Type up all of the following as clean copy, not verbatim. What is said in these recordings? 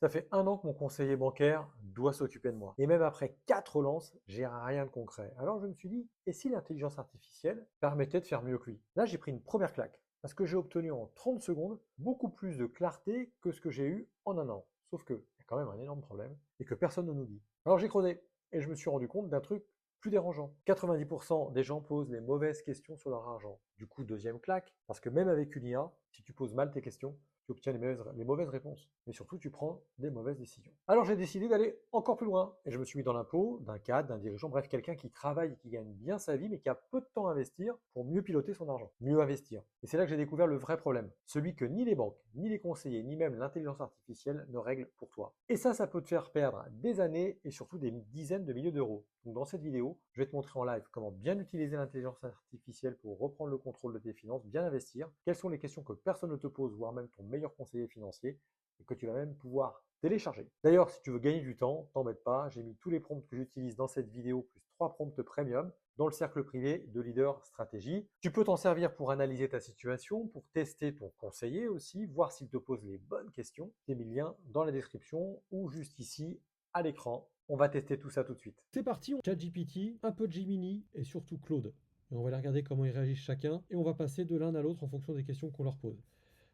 Ça fait 1 an que mon conseiller bancaire doit s'occuper de moi. Et même après 4 relances, j'ai rien de concret. Alors je me suis dit, et si l'intelligence artificielle permettait de faire mieux que lui? Là, j'ai pris une première claque, parce que j'ai obtenu en 30 secondes beaucoup plus de clarté que ce que j'ai eu en 1 an. Sauf qu'il y a quand même un énorme problème, et que personne ne nous dit. Alors j'ai creusé, et je me suis rendu compte d'un truc plus dérangeant. 90% des gens posent les mauvaises questions sur leur argent. Du coup, deuxième claque, parce que même avec une IA, si tu poses mal tes questions, tu obtiens les mauvaises réponses. Mais surtout, tu prends des mauvaises décisions. Alors j'ai décidé d'aller encore plus loin. Et je me suis mis dans l'impôt d'un cadre, d'un dirigeant, bref, quelqu'un qui travaille et qui gagne bien sa vie, mais qui a peu de temps à investir pour mieux piloter son argent. Mieux investir. Et c'est là que j'ai découvert le vrai problème. Celui que ni les banques, ni les conseillers, ni même l'intelligence artificielle ne règlent pour toi. Et ça peut te faire perdre des années et surtout des dizaines de milliers d'euros. Donc dans cette vidéo, je vais te montrer en live comment bien utiliser l'intelligence artificielle pour reprendre le contrôle de tes finances, bien investir, quelles sont les questions que personne ne te pose, voire même ton meilleur conseiller financier, et que tu vas même pouvoir télécharger. D'ailleurs, si tu veux gagner du temps, t'embête pas, j'ai mis tous les prompts que j'utilise dans cette vidéo, plus 3 prompts premium, dans le cercle privé de Leader Stratégie. Tu peux t'en servir pour analyser ta situation, pour tester ton conseiller aussi, voir s'il te pose les bonnes questions. J'ai mis le lien dans la description ou juste ici à l'écran. On va tester tout ça tout de suite. C'est parti, ChatGPT, un peu de Gemini et surtout Claude. Et on va aller regarder comment ils réagissent chacun et on va passer de l'un à l'autre en fonction des questions qu'on leur pose.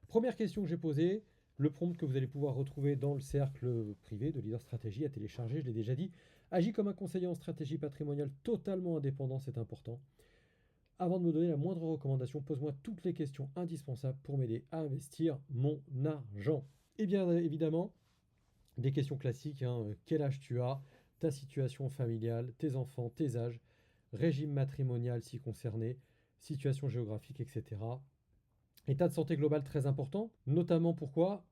Première question que j'ai posée, le prompt que vous allez pouvoir retrouver dans le cercle privé de Leader Stratégie à télécharger, je l'ai déjà dit. Agis comme un conseiller en stratégie patrimoniale totalement indépendant, c'est important. Avant de me donner la moindre recommandation, pose-moi toutes les questions indispensables pour m'aider à investir mon argent. Et bien évidemment, des questions classiques, hein, quel âge tu as, ta situation familiale, tes enfants, tes âges, régime matrimonial si concerné, situation géographique, etc. État de santé global très important, notamment pourquoi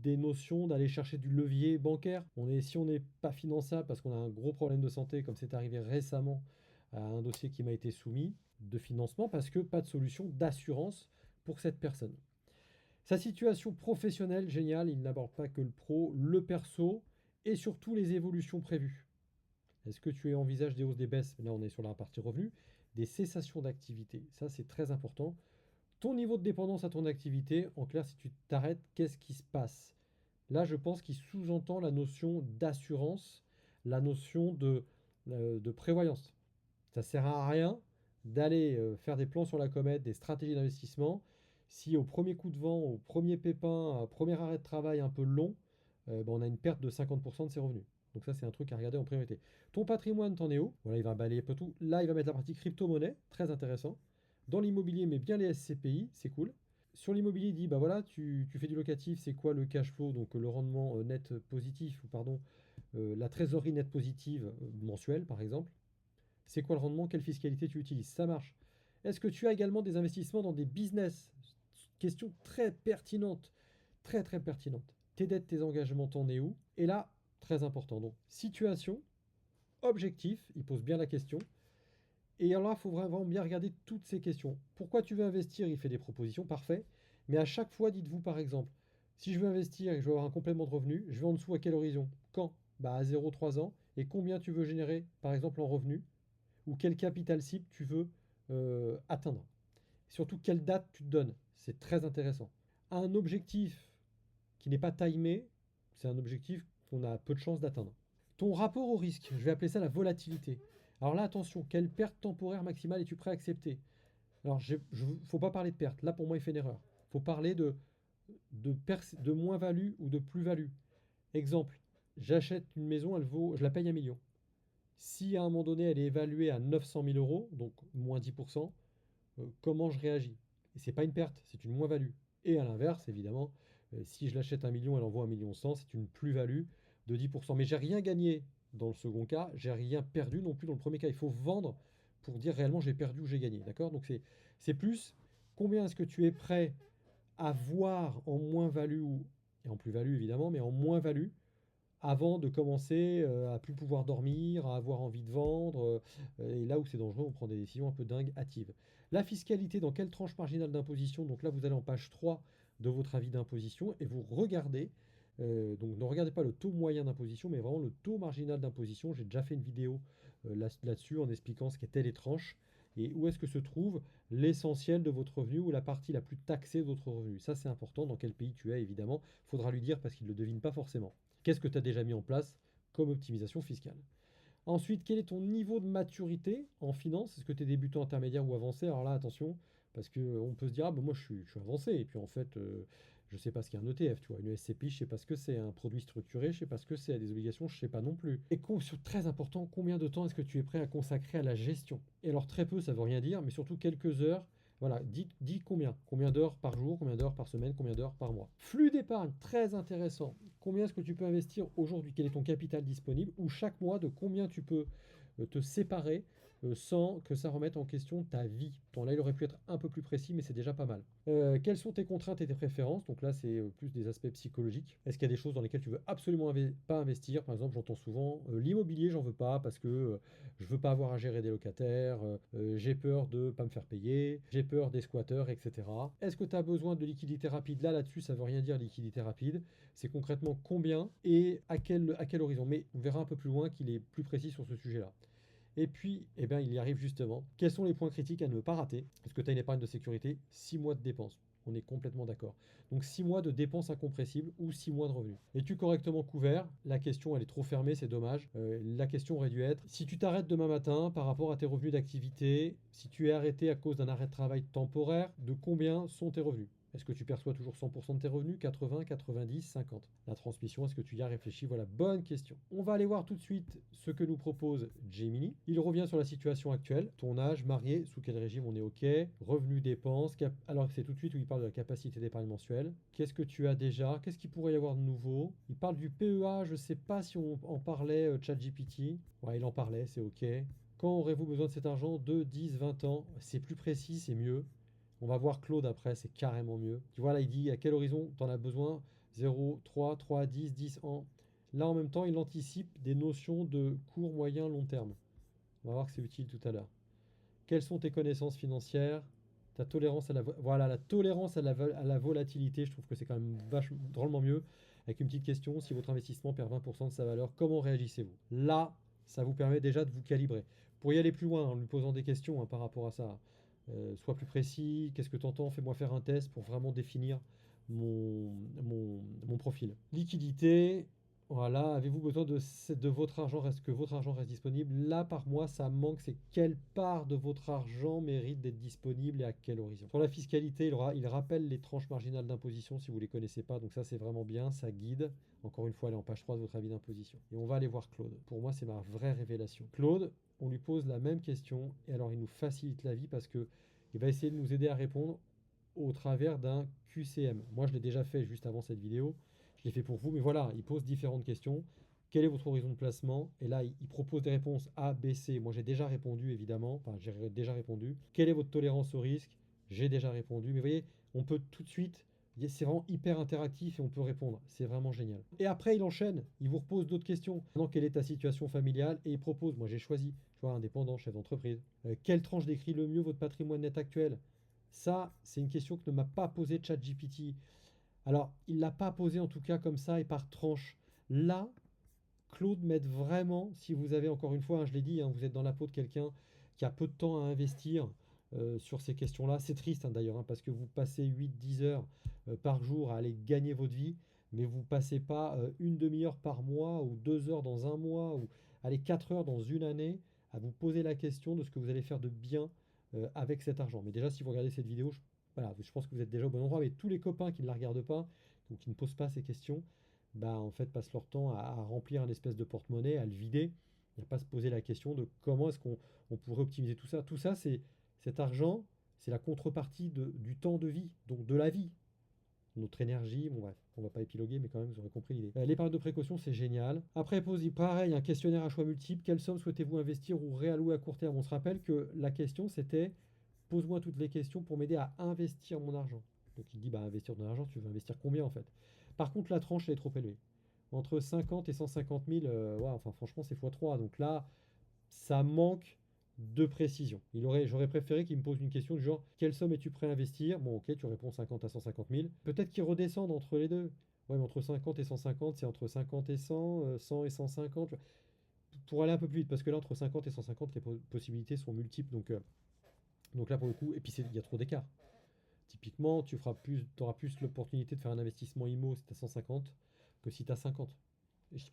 des notions d'aller chercher du levier bancaire. Si on n'est pas finançable parce qu'on a un gros problème de santé, comme c'est arrivé récemment à un dossier qui m'a été soumis, de financement parce que pas de solution d'assurance pour cette personne. Sa situation professionnelle, géniale, il n'aborde pas que le pro, le perso et surtout les évolutions prévues. Est-ce que tu envisages des hausses, des baisses? Là, on est sur la partie revenu, des cessations d'activité. Ça, c'est très important. Ton niveau de dépendance à ton activité, en clair, si tu t'arrêtes, qu'est-ce qui se passe? Là, je pense qu'il sous-entend la notion d'assurance, la notion de prévoyance. Ça sert à rien d'aller faire des plans sur la comète, des stratégies d'investissement, si au premier coup de vent, au premier pépin, au premier arrêt de travail un peu long, ben, on a une perte de 50% de ses revenus. Donc ça, c'est un truc à regarder en priorité. Ton patrimoine, t'en es où? Voilà, il va balayer un peu tout. Là, il va mettre la partie crypto-monnaie, très intéressant. Dans l'immobilier, mais bien les SCPI, c'est cool. Sur l'immobilier, il dit, bah voilà, tu fais du locatif, c'est quoi le cash flow, donc le rendement net positif, ou pardon, la trésorerie nette positive mensuelle, par exemple. C'est quoi le rendement? Quelle fiscalité tu utilises? Ça marche. Est-ce que tu as également des investissements dans des business? Question très pertinente. Très très pertinente. Tes dettes, tes engagements, t'en es où? Et là, très important. Donc, situation, objectif, il pose bien la question. Et alors là, il faut vraiment bien regarder toutes ces questions. Pourquoi tu veux investir? Il fait des propositions, parfait. Mais à chaque fois, dites-vous par exemple, si je veux investir et que je veux avoir un complément de revenu, je veux en dessous à quel horizon? Quand? Bah à 0,3 ans. Et combien tu veux générer, par exemple, en revenu? Ou quel capital cible tu veux atteindre. Surtout, quelle date tu te donnes. C'est très intéressant. Un objectif qui n'est pas timé, c'est un objectif qu'on a peu de chances d'atteindre. Ton rapport au risque, je vais appeler ça la volatilité. Alors là, attention, quelle perte temporaire maximale es-tu prêt à accepter? Alors, faut pas parler de perte. Là, pour moi, il fait une erreur. Il faut parler de moins-value ou de plus-value. Exemple, j'achète une maison, je la paye 1 million. Si à un moment donné, elle est évaluée à 900 000 euros, donc moins 10%, comment je réagis? Et c'est pas une perte, c'est une moins-value. Et à l'inverse, évidemment, si je l'achète 1 million, elle en vaut 1,1 million, c'est une plus-value de 10%. Mais j'ai rien gagné dans le second cas, j'ai rien perdu non plus dans le premier cas. Il faut vendre pour dire réellement j'ai perdu ou j'ai gagné. D'accord? Donc c'est plus combien est-ce que tu es prêt à voir en moins-value et en plus-value évidemment, mais en moins-value avant de commencer à plus pouvoir dormir, à avoir envie de vendre, et là où c'est dangereux, on prend des décisions un peu dingues, hâtives. La fiscalité, dans quelle tranche marginale d'imposition? Donc là, vous allez en page 3 de votre avis d'imposition et vous regardez, donc ne regardez pas le taux moyen d'imposition, mais vraiment le taux marginal d'imposition. J'ai déjà fait une vidéo là-dessus en expliquant ce qu'étaient les tranches et où est-ce que se trouve l'essentiel de votre revenu ou la partie la plus taxée de votre revenu. Ça, c'est important. Dans quel pays tu es, évidemment. Il faudra lui dire parce qu'il ne le devine pas forcément. Qu'est-ce que tu as déjà mis en place comme optimisation fiscale? Ensuite, quel est ton niveau de maturité en finance? Est-ce que tu es débutant, intermédiaire ou avancé? Alors là, attention, parce qu'on peut se dire, ah ben moi je suis avancé, et puis en fait, je ne sais pas ce qu'est un ETF, tu vois, une SCPI, je ne sais pas ce que c'est, un produit structuré, je ne sais pas ce que c'est, des obligations, je ne sais pas non plus. Et très important, combien de temps est-ce que tu es prêt à consacrer à la gestion? Et alors très peu, ça ne veut rien dire, mais surtout quelques heures. Voilà, dis combien? Combien d'heures par jour, combien d'heures par semaine, combien d'heures par mois? Flux d'épargne, très intéressant. Combien est-ce que tu peux investir aujourd'hui? Quel est ton capital disponible? Ou chaque mois, de combien tu peux te séparer sans que ça remette en question ta vie. Bon, là, il aurait pu être un peu plus précis, mais c'est déjà pas mal. Quelles sont tes contraintes et tes préférences? Donc là, c'est plus des aspects psychologiques. Est-ce qu'il y a des choses dans lesquelles tu veux absolument pas investir? Par exemple, j'entends souvent l'immobilier, j'en veux pas parce que je veux pas avoir à gérer des locataires, j'ai peur de pas me faire payer, j'ai peur des squatteurs, etc. Est-ce que tu as besoin de liquidité rapide? Là-dessus, ça veut rien dire liquidité rapide. C'est concrètement combien et à quel horizon. Mais on verra un peu plus loin qu'il est plus précis sur ce sujet-là. Et puis, eh ben, il y arrive justement. Quels sont les points critiques à ne pas rater? Est-ce que tu as une épargne de sécurité? 6 mois de dépenses. On est complètement d'accord. Donc 6 mois de dépenses incompressibles ou 6 mois de revenus. Es-tu correctement couvert? La question, elle est trop fermée, c'est dommage. La question aurait dû être, si tu t'arrêtes demain matin par rapport à tes revenus d'activité, si tu es arrêté à cause d'un arrêt de travail temporaire, de combien sont tes revenus? Est-ce que tu perçois toujours 100% de tes revenus? 80, 90, 50? La transmission, est-ce que tu y as réfléchi? Voilà, bonne question. On va aller voir tout de suite ce que nous propose Gemini. Il revient sur la situation actuelle. Ton âge, marié, sous quel régime on est OK? Revenus, dépenses. Alors c'est tout de suite où il parle de la capacité d'épargne mensuelle. Qu'est-ce que tu as déjà? Qu'est-ce qu'il pourrait y avoir de nouveau? Il parle du PEA, je ne sais pas si on en parlait, ChatGPT. Ouais, il en parlait, c'est OK. Quand aurez-vous besoin de cet argent? 2, 10, 20 ans. C'est plus précis, c'est mieux. On va voir Claude après, c'est carrément mieux. Tu vois, là, il dit à quel horizon tu en as besoin? 0, 3, 3, 10, 10 ans. Là, en même temps, il anticipe des notions de court, moyen, long terme. On va voir que c'est utile tout à l'heure. Quelles sont tes connaissances financières? Ta tolérance à voilà, la tolérance à la volatilité, je trouve que c'est quand même vachement, drôlement mieux. Avec une petite question, si votre investissement perd 20% de sa valeur, comment réagissez-vous? Là, ça vous permet déjà de vous calibrer. Pour y aller plus loin, en lui posant des questions par rapport à ça, sois plus précis, qu'est-ce que tu entends? Fais-moi faire un test pour vraiment définir mon profil. Liquidité, voilà, avez-vous besoin de votre argent, que votre argent reste disponible? Là, par mois, ça manque, c'est quelle part de votre argent mérite d'être disponible et à quel horizon? Sur la fiscalité, il rappelle les tranches marginales d'imposition si vous ne les connaissez pas, donc ça c'est vraiment bien, ça guide. Encore une fois, elle est en page 3 de votre avis d'imposition. Et on va aller voir Claude. Pour moi, c'est ma vraie révélation. Claude, on lui pose la même question, et alors il nous facilite la vie parce que il va essayer de nous aider à répondre au travers d'un QCM. Moi, je l'ai déjà fait juste avant cette vidéo. Je l'ai fait pour vous, mais voilà, il pose différentes questions. Quel est votre horizon de placement? Et là, il propose des réponses A, B, C. Moi, j'ai déjà répondu, évidemment. Enfin, j'ai déjà répondu. Quelle est votre tolérance au risque? J'ai déjà répondu. Mais vous voyez, on peut tout de suite. C'est vraiment hyper interactif et on peut répondre. C'est vraiment génial. Et après, il enchaîne. Il vous repose d'autres questions. Maintenant, quelle est ta situation familiale? Et il propose. Moi, j'ai choisi. Tu vois, indépendant, chef d'entreprise. Quelle tranche décrit le mieux votre patrimoine net actuel? Ça, c'est une question que ne m'a pas posée ChatGPT. Alors, il ne l'a pas posée en tout cas comme ça et par tranche. Là, Claude m'aide vraiment, si vous avez encore une fois, je l'ai dit, vous êtes dans la peau de quelqu'un qui a peu de temps à investir sur ces questions-là. C'est triste d'ailleurs, parce que vous passez 8-10 heures par jour à aller gagner votre vie, mais vous ne passez pas une demi-heure par mois ou 2 heures dans un mois ou allez 4 heures dans une année à vous poser la question de ce que vous allez faire de bien avec cet argent. Mais déjà, si vous regardez cette vidéo, voilà, je pense que vous êtes déjà au bon endroit, mais tous les copains qui ne la regardent pas ou qui ne posent pas ces questions, bah, en fait, passent leur temps à remplir un espèce de porte-monnaie, à le vider, et à pas se poser la question de comment est-ce qu'on pourrait optimiser tout ça. Tout ça, c'est cet argent, c'est la contrepartie du temps de vie, donc de la vie, notre énergie. Bon, bref, on va pas épiloguer, mais quand même, vous aurez compris l'idée. L'épargne de précaution, c'est génial. Après, pose pareil, un questionnaire à choix multiples. Quelle somme souhaitez-vous investir ou réallouer à court terme? On se rappelle que la question, c'était pose-moi toutes les questions pour m'aider à investir mon argent. Donc il dit, bah, investir ton argent, tu veux investir combien en fait? Par contre, la tranche, elle est trop élevée. Entre 50 et 150 000, ouais, enfin franchement, c'est x3. Donc là, ça manque de précision. J'aurais préféré qu'il me pose une question du genre, quelle somme es-tu prêt à investir? Bon, ok, tu réponds 50 à 150 000. Peut-être qu'il redescende entre les deux. Ouais, mais entre 50 et 150, c'est entre 50 et 100, 100 et 150. Pour aller un peu plus vite, parce que là, entre 50 et 150, les possibilités sont multiples. Donc là, pour le coup, et puis il y a trop d'écart. Typiquement, tu auras plus l'opportunité de faire un investissement IMO si tu as 150 que si tu as 50.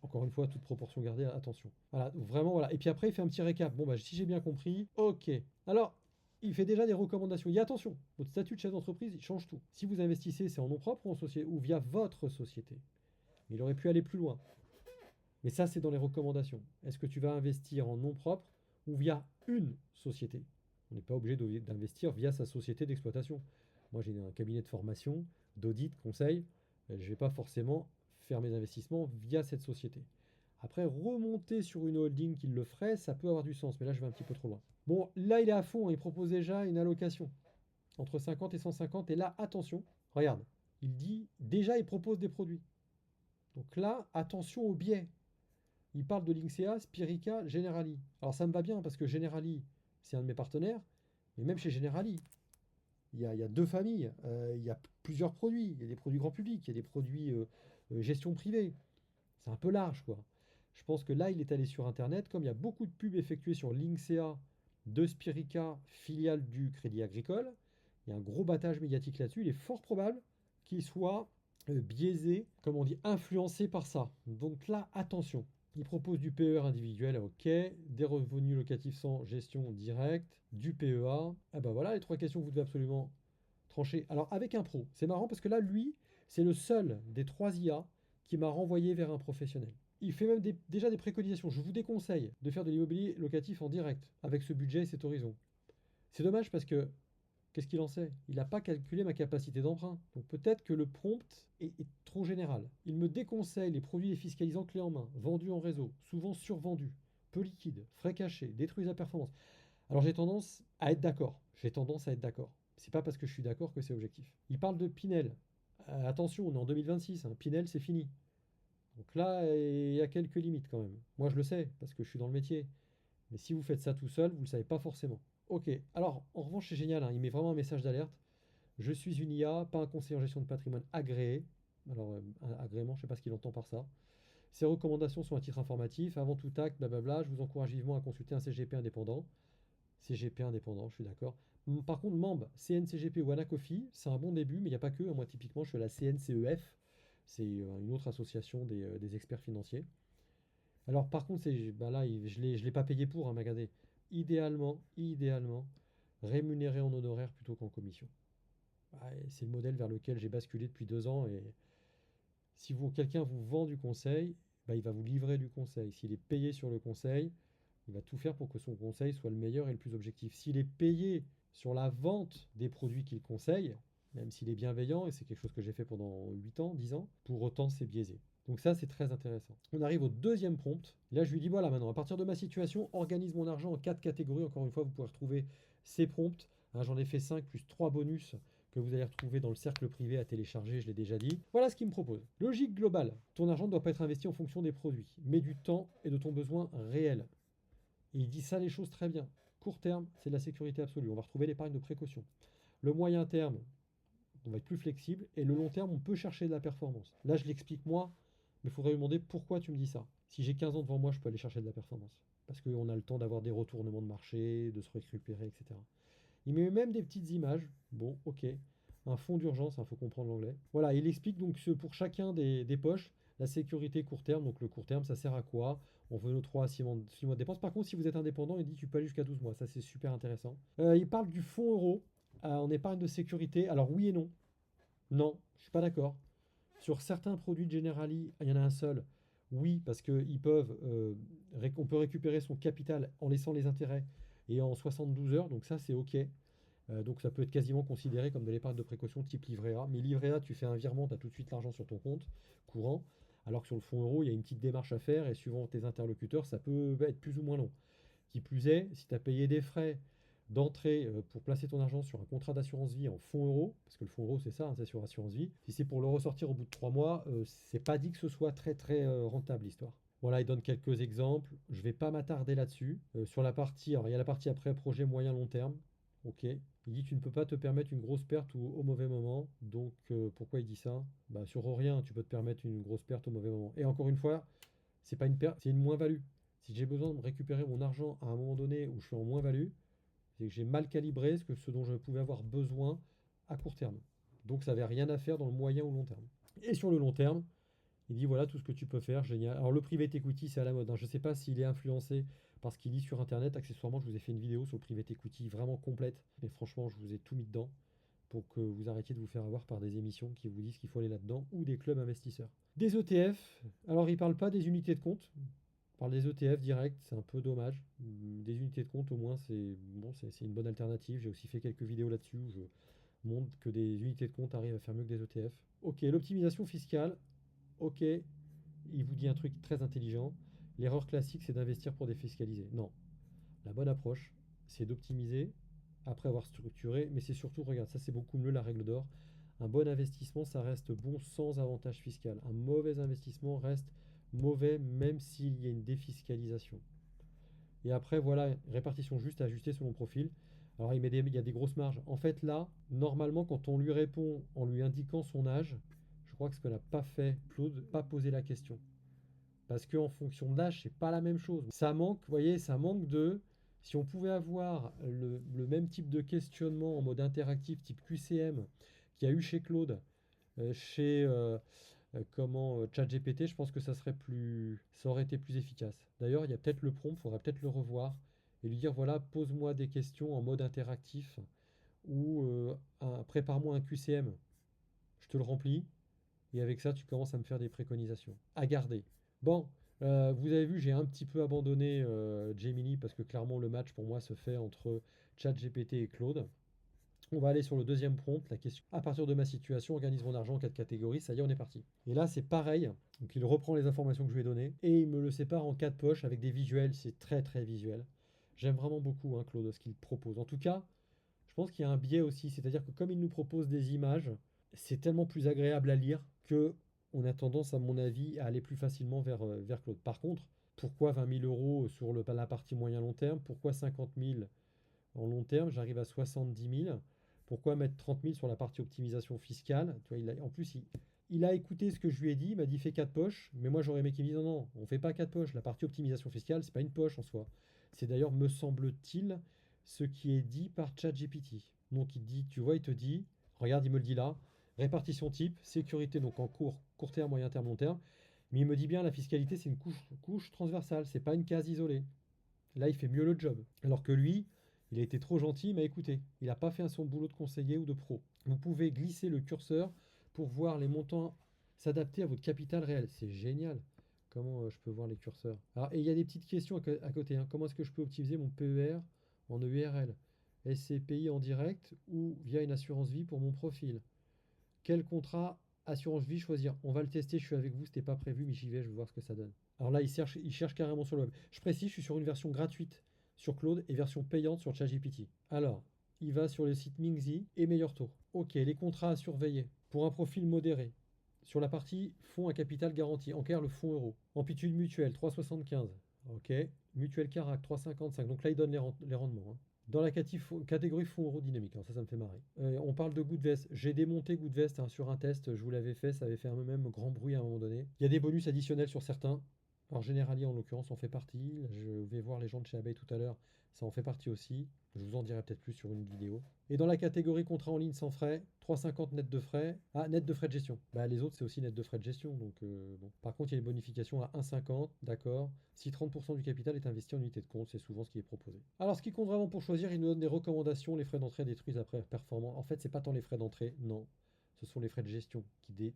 Encore une fois, toute proportion gardée, attention. Voilà, vraiment, voilà. Et puis après, il fait un petit récap. Bon, bah, si j'ai bien compris, ok. Alors, il fait déjà des recommandations. Il dit attention, votre statut de chef d'entreprise, il change tout. Si vous investissez, c'est en nom propre ou en société, ou via votre société. Mais il aurait pu aller plus loin. Mais ça, c'est dans les recommandations. Est-ce que tu vas investir en nom propre ou via une société? On n'est pas obligé d'investir via sa société d'exploitation. Moi, j'ai un cabinet de formation, d'audit, conseil. Je ne vais pas forcément faire mes investissements via cette société. Après, remonter sur une holding qui le ferait, ça peut avoir du sens, mais là, je vais un petit peu trop loin. Bon, là, il est à fond, il propose déjà une allocation entre 50 et 150. Et là, attention, regarde, il dit déjà, il propose des produits. Donc là, attention aux biais. Il parle de Linksea, Spirica, Generali. Alors ça me va bien parce que Generali, c'est un de mes partenaires, mais même chez Generali, il y a deux familles, il y a plusieurs produits. Il y a des produits grand public, il y a des produits gestion privée. C'est un peu large, quoi. Je pense que là, il est allé sur Internet, comme il y a beaucoup de pubs effectuées sur Linksea, de Spirica, filiale du Crédit Agricole, il y a un gros battage médiatique là-dessus. Il est fort probable qu'il soit biaisé, comme on dit, influencé par ça. Donc là, attention. Il propose du PER individuel, ok, des revenus locatifs sans gestion directe, du PEA. Ah bah voilà les trois questions que vous devez absolument trancher. Alors avec un pro, c'est marrant parce que là, lui, c'est le seul des trois IA qui m'a renvoyé vers un professionnel. Il fait même déjà des préconisations. Je vous déconseille de faire de l'immobilier locatif en direct avec ce budget et cet horizon. C'est dommage parce que qu'est-ce qu'il en sait? Il n'a pas calculé ma capacité d'emprunt. Donc peut-être que le prompt est trop général. Il me déconseille les produits défiscalisants clés en main, vendus en réseau, souvent survendus, peu liquides, frais cachés, détruisent la performance. Alors j'ai tendance à être d'accord. J'ai tendance à être d'accord. C'est pas parce que je suis d'accord que c'est objectif. Il parle de Pinel. Attention, on est en 2026. Pinel, c'est fini. Donc là, il y a quelques limites quand même. Moi, je le sais parce que je suis dans le métier. Mais si vous faites ça tout seul, vous ne le savez pas forcément. Ok, alors en revanche, c'est génial, il met vraiment un message d'alerte. Je suis une IA, pas un conseiller en gestion de patrimoine agréé. Alors, un agrément, je ne sais pas ce qu'il entend par ça. Ces recommandations sont à titre informatif. Avant tout acte, blablabla, je vous encourage vivement à consulter un CGP indépendant. CGP indépendant, je suis d'accord. Par contre, membre CNCGP ou Anacofi, c'est un bon début, mais il n'y a pas que. Moi, typiquement, je suis à la CNCEF. C'est une autre association des experts financiers. Alors, par contre, bah là, je ne l'ai pas payé pour, mais regardez. Idéalement, rémunéré en honoraires plutôt qu'en commission. Ouais, c'est le modèle vers lequel j'ai basculé depuis 2 ans. Et si quelqu'un vous vend du conseil, bah, il va vous livrer du conseil. S'il est payé sur le conseil, il va tout faire pour que son conseil soit le meilleur et le plus objectif. S'il est payé sur la vente des produits qu'il conseille, même s'il est bienveillant, et c'est quelque chose que j'ai fait pendant 8 ans, 10 ans, pour autant c'est biaisé. Donc ça, c'est très intéressant. On arrive au deuxième prompt. Là, je lui dis, voilà, maintenant, à partir de ma situation, organise mon argent en 4 catégories. Encore une fois, vous pouvez retrouver ces prompts. J'en ai fait 5 plus 3 bonus que vous allez retrouver dans le cercle privé à télécharger, je l'ai déjà dit. Voilà ce qu'il me propose. Logique globale. Ton argent ne doit pas être investi en fonction des produits, mais du temps et de ton besoin réel. Et il dit ça les choses très bien. Court terme, c'est de la sécurité absolue. On va retrouver l'épargne de précaution. Le moyen terme, on va être plus flexible. Et le long terme, on peut chercher de la performance. Là, je l'explique moi, mais il faudrait lui demander pourquoi tu me dis ça. Si j'ai 15 ans devant moi, je peux aller chercher de la performance. Parce qu'on a le temps d'avoir des retournements de marché, de se récupérer, etc. Il met même des petites images. Bon, ok. Un fonds d'urgence, il faut comprendre l'anglais. Voilà, il explique donc pour chacun des poches la sécurité court terme. Donc le court terme, ça sert à quoi? On veut nos 3 à 6 mois de dépenses. Par contre, si vous êtes indépendant, il dit tu peux aller jusqu'à 12 mois. Ça, c'est super intéressant. Il parle du fonds euro en épargne de sécurité. Alors oui et non. Non, je suis pas d'accord. Sur certains produits de Generali, il y en a un seul. Oui, parce qu'ils peuvent, on peut récupérer son capital en laissant les intérêts et en 72 heures. Donc ça, c'est OK. Donc ça peut être quasiment considéré comme de l'épargne de précaution type livret A. Mais livret A, tu fais un virement, tu as tout de suite l'argent sur ton compte courant. Alors que sur le fonds euro, il y a une petite démarche à faire et suivant tes interlocuteurs, ça peut être plus ou moins long. Qui plus est, si tu as payé des frais d'entrée pour placer ton argent sur un contrat d'assurance vie en fonds euro, parce que le fonds euro c'est ça, c'est sur assurance vie, si c'est pour le ressortir au bout de 3 mois, c'est pas dit que ce soit très très rentable l'histoire. Voilà, il donne quelques exemples, je ne vais pas m'attarder là-dessus. Sur la partie, alors il y a la partie après projet moyen long terme, ok. Il dit tu ne peux pas te permettre une grosse perte au mauvais moment, donc pourquoi il dit ça? Bah sur rien, tu peux te permettre une grosse perte au mauvais moment. Et encore une fois, c'est pas une perte, c'est une moins-value. Si j'ai besoin de me récupérer mon argent à un moment donné où je suis en moins-value, c'est que j'ai mal calibré ce dont je pouvais avoir besoin à court terme. Donc ça n'avait rien à faire dans le moyen ou long terme. Et sur le long terme, Il dit voilà tout ce que tu peux faire, génial. Alors le private equity, c'est à la mode, hein. Je ne sais pas s'il est influencé par ce qu'il lit sur Internet. Accessoirement, je vous ai fait une vidéo sur le private equity vraiment complète. Mais franchement, je vous ai tout mis dedans pour que vous arrêtiez de vous faire avoir par des émissions qui vous disent qu'il faut aller là-dedans ou des clubs investisseurs. Des ETF, alors il ne parle pas des unités de compte. Il parle des ETF direct, c'est un peu dommage. Des unités de compte, au moins, c'est bon, c'est une bonne alternative. J'ai aussi fait quelques vidéos là-dessus où je montre que des unités de compte arrivent à faire mieux que des ETF. Ok, l'optimisation fiscale. Ok, il vous dit un truc très intelligent. L'erreur classique, c'est d'investir pour défiscaliser. Non, la bonne approche, c'est d'optimiser après avoir structuré, mais c'est surtout, regarde, ça c'est beaucoup mieux la règle d'or. Un bon investissement, ça reste bon sans avantage fiscal. Un mauvais investissement reste mauvais même s'il y a une défiscalisation. Et après, voilà, répartition juste à ajuster selon le profil. Alors il y a des grosses marges. En fait, là, normalement, quand on lui répond en lui indiquant son âge, je crois que ce que n'a pas fait Claude, pas poser la question. Parce qu'en fonction de l'âge, c'est pas la même chose. Ça manque, vous voyez, ça manque de. Si on pouvait avoir le même type de questionnement en mode interactif, type QCM, qu'il y a eu chez Claude, chez ChatGPT, je pense que ça aurait été plus efficace. D'ailleurs, il y a peut-être le prompt, il faudrait peut-être le revoir et lui dire voilà, pose-moi des questions en mode interactif ou prépare-moi un QCM. Je te le remplis et avec ça, tu commences à me faire des préconisations. À garder. Bon, vous avez vu, j'ai un petit peu abandonné Gemini parce que clairement, le match pour moi se fait entre ChatGPT et Claude. On va aller sur le deuxième prompt, la question. À partir de ma situation, organise mon argent en 4 catégories, ça y est, on est parti. Et là, c'est pareil. Donc, il reprend les informations que je lui ai données et il me le sépare en 4 poches avec des visuels. C'est très très visuel. J'aime vraiment beaucoup hein, Claude, ce qu'il propose. En tout cas, je pense qu'il y a un biais aussi, c'est-à-dire que comme il nous propose des images, c'est tellement plus agréable à lire que on a tendance, à mon avis, à aller plus facilement vers Claude. Par contre, pourquoi 20 000 euros sur la partie moyen long terme? Pourquoi 50 000 en long terme? J'arrive à 70 000. Pourquoi mettre 30 000 sur la partie optimisation fiscale? Tu vois, en plus, il a écouté ce que je lui ai dit, il m'a dit fais 4 poches, mais moi j'aurais aimé qu'il me dise non, non, on fait pas 4 poches. La partie optimisation fiscale, c'est pas une poche en soi. C'est d'ailleurs, me semble-t-il, ce qui est dit par ChatGPT. Donc il dit, tu vois, il te dit, regarde, il me le dit là, répartition type, sécurité, donc en court terme, moyen terme, long terme. Mais il me dit bien, la fiscalité, c'est une couche transversale, c'est pas une case isolée. Là, il fait mieux le job. Alors que lui, il a été trop gentil, il m'a écouté. Il n'a pas fait son boulot de conseiller ou de pro. Vous pouvez glisser le curseur pour voir les montants s'adapter à votre capital réel. C'est génial. Comment je peux voir les curseurs? Alors, et il y a des petites questions à côté, hein. Comment est-ce que je peux optimiser mon PER en EURL? SCPI en direct ou via une assurance vie pour mon profil? Quel contrat assurance vie choisir? On va le tester, je suis avec vous, c'était pas prévu, mais j'y vais, je vais voir ce que ça donne. Alors là, il cherche carrément sur le web. Je précise, je suis sur une version gratuite sur Claude et version payante sur ChatGPT. Alors, il va sur le site Mingzi et meilleur taux. Ok, les contrats à surveiller. Pour un profil modéré. Sur la partie fonds à capital garanti, en clair le fonds euro. Amplitude mutuelle 3,75. Ok. Mutuelle Carac 3,55. Donc là, il donne les rendements, hein. Dans la catégorie fonds euro dynamique, alors ça me fait marrer. On parle de Goodvest. J'ai démonté Goodvest hein, sur un test, je vous l'avais fait, ça avait fait un même grand bruit à un moment donné. Il y a des bonus additionnels sur certains. Alors Generali en l'occurrence en fait partie. Je vais voir les gens de chez Abeille tout à l'heure, ça en fait partie aussi. Je vous en dirai peut-être plus sur une vidéo. Et dans la catégorie contrat en ligne sans frais, 3,50 net de frais. Ah, net de frais de gestion. Bah, les autres, c'est aussi net de frais de gestion. Donc, bon. Par contre, il y a une bonification à 1,50, d'accord. Si 30% du capital est investi en unité de compte, c'est souvent ce qui est proposé. Alors, ce qui compte vraiment pour choisir, il nous donne des recommandations. Les frais d'entrée détruisent après performance. En fait, c'est pas tant les frais d'entrée, non. Ce sont les frais de gestion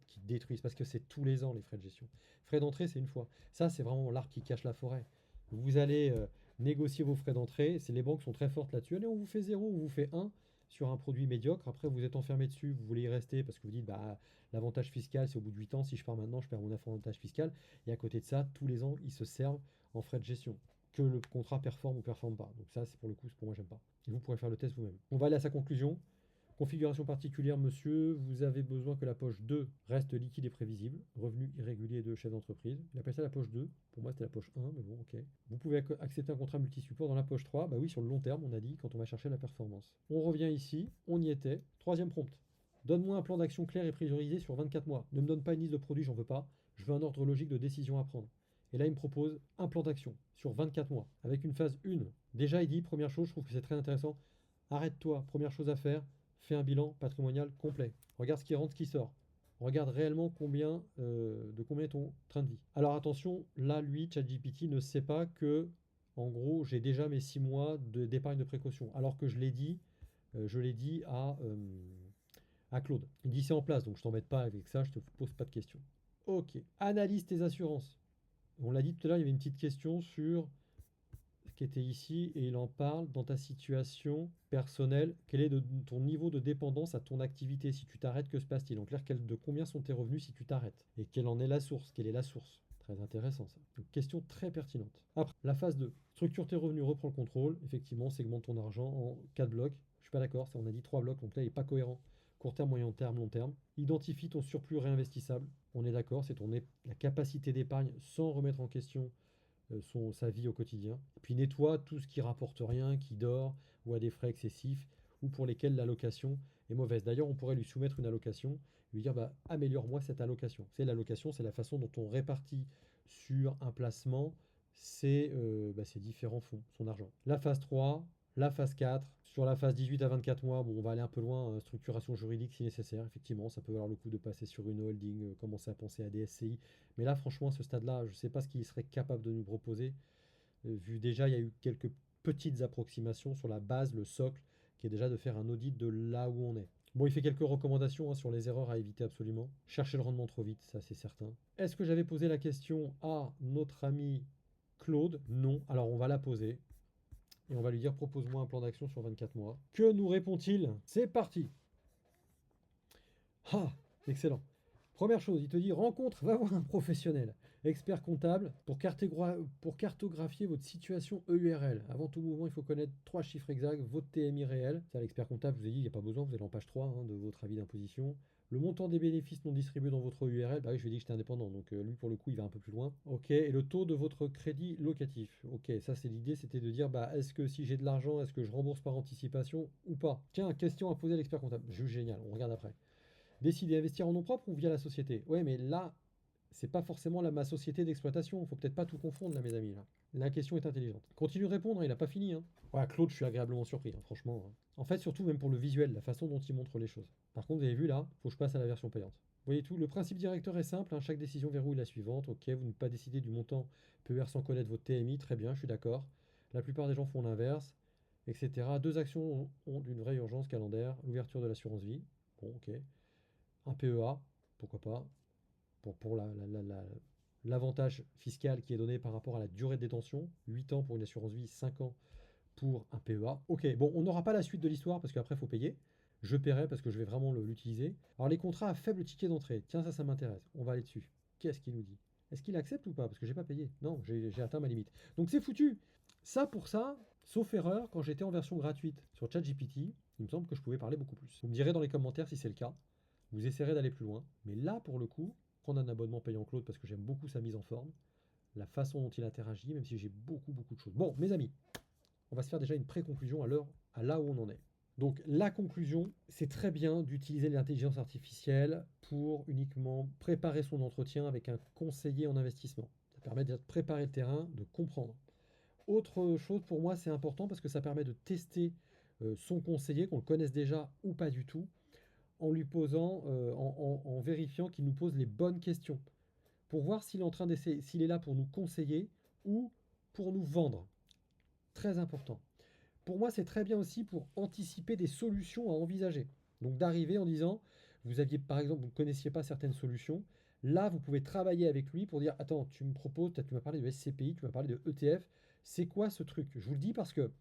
qui détruisent, parce que c'est tous les ans les frais de gestion. Frais d'entrée, c'est une fois. Ça, c'est vraiment l'arbre qui cache la forêt. Vous allez négocier vos frais d'entrée. Les banques sont très fortes là-dessus. Allez, on vous fait 0, on vous fait 1 sur un produit médiocre. Après, vous êtes enfermé dessus, vous voulez y rester parce que vous dites, bah, l'avantage fiscal, c'est au bout de 8 ans. Si je pars maintenant, je perds mon avantage fiscal. Et à côté de ça, tous les ans, ils se servent en frais de gestion. Que le contrat performe ou performe pas. Donc ça, c'est pour le coup, pour moi, j'aime pas. Et vous pourrez faire le test vous-même. On va aller à sa conclusion. Configuration particulière, monsieur, vous avez besoin que la poche 2 reste liquide et prévisible. Revenu irrégulier de chef d'entreprise. Il appelle ça la poche 2. Pour moi, c'était la poche 1, mais bon, ok. Vous pouvez accepter un contrat multi-support dans la poche 3. Bah oui, sur le long terme, on a dit, quand on va chercher la performance. On revient ici, on y était. Troisième prompt. Donne-moi un plan d'action clair et priorisé sur 24 mois. Ne me donne pas une liste de produits, j'en veux pas. Je veux un ordre logique de décision à prendre. Et là, il me propose un plan d'action sur 24 mois, avec une phase 1. Déjà, il dit, première chose, je trouve que c'est très intéressant. Arrête-toi, première chose à faire. Fais un bilan patrimonial complet. Regarde ce qui rentre, ce qui sort. On regarde réellement de combien est ton train de vie. Alors attention, là, lui, ChatGPT ne sait pas que, en gros, j'ai déjà mes 6 mois d'épargne de précaution. Alors que je l'ai dit à Claude. Il dit c'est en place, donc je t'embête pas avec ça, je te pose pas de questions. Ok. Analyse tes assurances. On l'a dit tout à l'heure, il y avait une petite question sur ce qui était ici et il en parle dans ta situation personnelle. Quel est ton niveau de dépendance à ton activité? Si tu t'arrêtes, que se passe-t-il? En clair, de combien sont tes revenus si tu t'arrêtes? Et quelle en est la source? Quelle est la source? Très intéressant ça. Donc, question très pertinente. Après, la phase 2. Structure tes revenus, reprends le contrôle. Effectivement, segmente ton argent en 4 blocs. Je suis pas d'accord, on a dit 3 blocs, donc là il n'est pas cohérent. Court terme, moyen terme, long terme. Identifie ton surplus réinvestissable. On est d'accord, c'est la capacité d'épargne sans remettre en question sa vie au quotidien. Puis nettoie tout ce qui rapporte rien, qui dort, ou a des frais excessifs, ou pour lesquels l'allocation est mauvaise. D'ailleurs, on pourrait lui soumettre une allocation, lui dire bah, améliore-moi cette allocation. C'est l'allocation, c'est la façon dont on répartit sur un placement ses différents fonds, son argent. La phase 3, la phase 4, sur la phase 18 à 24 mois, bon, on va aller un peu loin, structuration juridique si nécessaire, effectivement, ça peut valoir le coup de passer sur une holding, commencer à penser à des SCI, mais là, franchement, à ce stade-là, je ne sais pas ce qu'il serait capable de nous proposer, vu déjà, il y a eu quelques petites approximations sur la base, le socle, qui est déjà de faire un audit de là où on est. Bon, il fait quelques recommandations sur les erreurs à éviter absolument. Chercher le rendement trop vite, ça c'est certain. Est-ce que j'avais posé la question à notre ami Claude? Non. Alors on va la poser. Et on va lui dire propose-moi un plan d'action sur 24 mois. Que nous répond-il? C'est parti. Ah, excellent. Première chose, il te dit rencontre, va voir un professionnel, expert comptable, pour cartographier votre situation EURL. Avant tout mouvement, il faut connaître 3 chiffres exacts, votre TMI réel. Ça, l'expert comptable, je vous ai dit, il n'y a pas besoin, vous êtes en page 3 de votre avis d'imposition. Le montant des bénéfices non distribués dans votre URL, bah oui, je lui ai dit que j'étais indépendant, donc lui pour le coup il va un peu plus loin. Ok, et le taux de votre crédit locatif. Ok, ça c'est l'idée, c'était de dire bah est-ce que si j'ai de l'argent, est-ce que je rembourse par anticipation ou pas? Tiens, question à poser à l'expert comptable. Juste génial, on regarde après. Décider d'investir en nom propre ou via la société? Ouais, mais là, c'est pas forcément ma société d'exploitation. Faut peut-être pas tout confondre là, mes amis. Là. La question est intelligente. Continue de répondre, il n'a pas fini. Hein. Ouais, Claude, je suis agréablement surpris, franchement. Hein. En fait, surtout même pour le visuel, la façon dont il montre les choses. Par contre, vous avez vu là, faut que je passe à la version payante. Vous voyez tout, le principe directeur est simple, chaque décision verrouille la suivante. Ok, vous ne pas décider du montant PER sans connaître votre TMI, très bien, je suis d'accord. La plupart des gens font l'inverse, etc. 2 actions ont d'une vraie urgence calendaire, l'ouverture de l'assurance vie. Bon, ok. Un PEA, pourquoi pas, pour l'avantage fiscal qui est donné par rapport à la durée de détention, 8 ans pour une assurance vie, 5 ans pour un PEA. Ok, bon, on n'aura pas la suite de l'histoire parce qu'après, il faut payer. Je paierai parce que je vais vraiment l'utiliser. Alors, les contrats à faible ticket d'entrée, tiens, ça m'intéresse. On va aller dessus. Qu'est-ce qu'il nous dit? Est-ce qu'il accepte ou pas? Parce que j'ai pas payé. Non, j'ai atteint ma limite. Donc, c'est foutu. Ça, pour ça, sauf erreur, quand j'étais en version gratuite sur ChatGPT, il me semble que je pouvais parler beaucoup plus. Vous me direz dans les commentaires si c'est le cas. Vous essaierez d'aller plus loin. Mais là, pour le coup, prendre un abonnement payant Claude parce que j'aime beaucoup sa mise en forme, la façon dont il interagit, même si j'ai beaucoup de choses. Bon, mes amis, on va se faire déjà une pré-conclusion à là où on en est. Donc la conclusion, c'est très bien d'utiliser l'intelligence artificielle pour uniquement préparer son entretien avec un conseiller en investissement. Ça permet de préparer le terrain, de comprendre. Autre chose pour moi, c'est important parce que ça permet de tester son conseiller, qu'on le connaisse déjà ou pas du tout, en lui posant, en vérifiant qu'il nous pose les bonnes questions, pour voir s'il est en train d'essayer, s'il est là pour nous conseiller ou pour nous vendre. Très important. Pour moi, c'est très bien aussi pour anticiper des solutions à envisager. Donc d'arriver en disant, vous aviez par exemple, vous ne connaissiez pas certaines solutions, là vous pouvez travailler avec lui pour dire, attends, tu me proposes, tu m'as parlé de SCPI, tu m'as parlé de ETF, c'est quoi ce truc? Je vous le dis parce que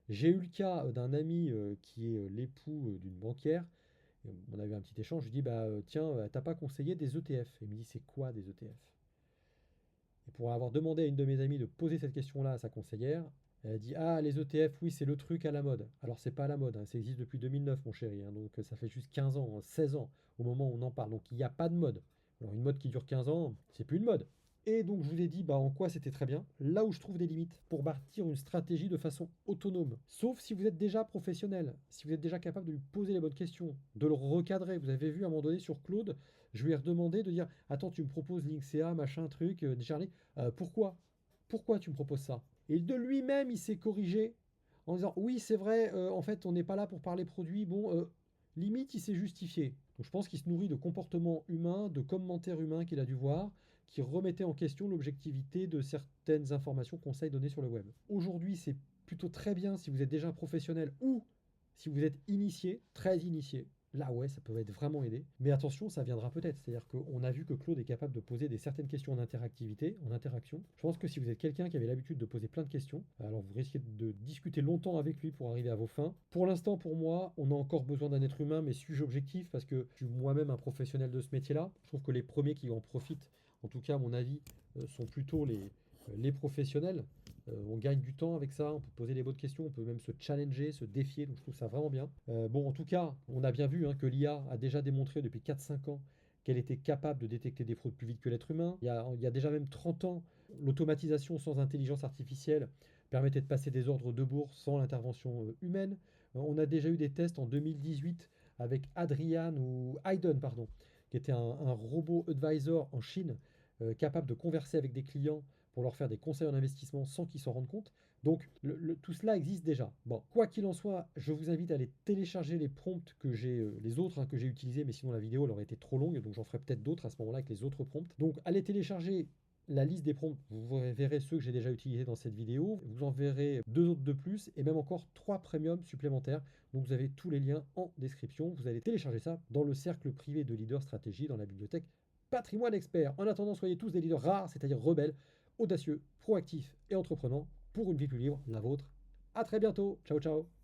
j'ai eu le cas d'un ami qui est l'époux d'une banquière. On a eu un petit échange, je lui dis bah tiens, t'as pas conseillé des ETF? Il me dit c'est quoi des ETF? Et pour avoir demandé à une de mes amies de poser cette question-là à sa conseillère, elle a dit ah les ETF oui c'est le truc à la mode. Alors c'est pas à la mode, ça existe depuis 2009 mon chéri, donc ça fait juste 15 ans, 16 ans au moment où on en parle, donc il n'y a pas de mode. Alors une mode qui dure 15 ans, c'est plus une mode. Et donc je vous ai dit bah, en quoi c'était très bien, là où je trouve des limites pour bâtir une stratégie de façon autonome. Sauf si vous êtes déjà professionnel, si vous êtes déjà capable de lui poser les bonnes questions, de le recadrer. Vous avez vu à un moment donné sur Claude, je lui ai redemandé de dire attends tu me proposes Linksea, machin truc, Charlie, pourquoi? Pourquoi tu me proposes ça? Et de lui-même il s'est corrigé en disant oui c'est vrai, en fait on n'est pas là pour parler produit, bon limite il s'est justifié. Donc je pense qu'il se nourrit de comportements humains, de commentaires humains qu'il a dû voir, qui remettaient en question l'objectivité de certaines informations, conseils donnés sur le web. Aujourd'hui, c'est plutôt très bien si vous êtes déjà un professionnel ou si vous êtes initié, très initié. Là, ouais, ça peut être vraiment aidé. Mais attention, ça viendra peut-être. C'est-à-dire qu'on a vu que Claude est capable de poser certaines questions en interactivité, en interaction. Je pense que si vous êtes quelqu'un qui avait l'habitude de poser plein de questions, alors vous risquez de discuter longtemps avec lui pour arriver à vos fins. Pour l'instant, pour moi, on a encore besoin d'un être humain, mais suis-je objectif parce que je suis moi-même un professionnel de ce métier-là. Je trouve que les premiers qui en profitent, en tout cas à mon avis, sont plutôt les professionnels. On gagne du temps avec ça, on peut poser les bonnes questions, on peut même se challenger, se défier, donc je trouve ça vraiment bien. Bon, en tout cas, on a bien vu que l'IA a déjà démontré depuis 4-5 ans qu'elle était capable de détecter des fraudes plus vite que l'être humain. Il y a déjà même 30 ans, l'automatisation sans intelligence artificielle permettait de passer des ordres de bourse sans l'intervention humaine. On a déjà eu des tests en 2018 avec Adrian ou Hayden, pardon, qui était un robot advisor en Chine, capable de converser avec des clients pour leur faire des conseils en investissement sans qu'ils s'en rendent compte. Donc tout cela existe déjà. Bon, quoi qu'il en soit, je vous invite à aller télécharger les prompts que j'ai, les autres que j'ai utilisés, mais sinon la vidéo elle aurait été trop longue, donc j'en ferai peut-être d'autres à ce moment-là avec les autres prompts. Donc allez télécharger la liste des prompts, vous verrez ceux que j'ai déjà utilisés dans cette vidéo, vous en verrez 2 autres de plus, et même encore 3 premiums supplémentaires. Donc vous avez tous les liens en description, vous allez télécharger ça dans le cercle privé de Leader Stratégie dans la bibliothèque Patrimoine Expert. En attendant, soyez tous des leaders rares, c'est-à-dire rebelles, audacieux, proactifs et entreprenants pour une vie plus libre, la vôtre. À très bientôt. Ciao, ciao.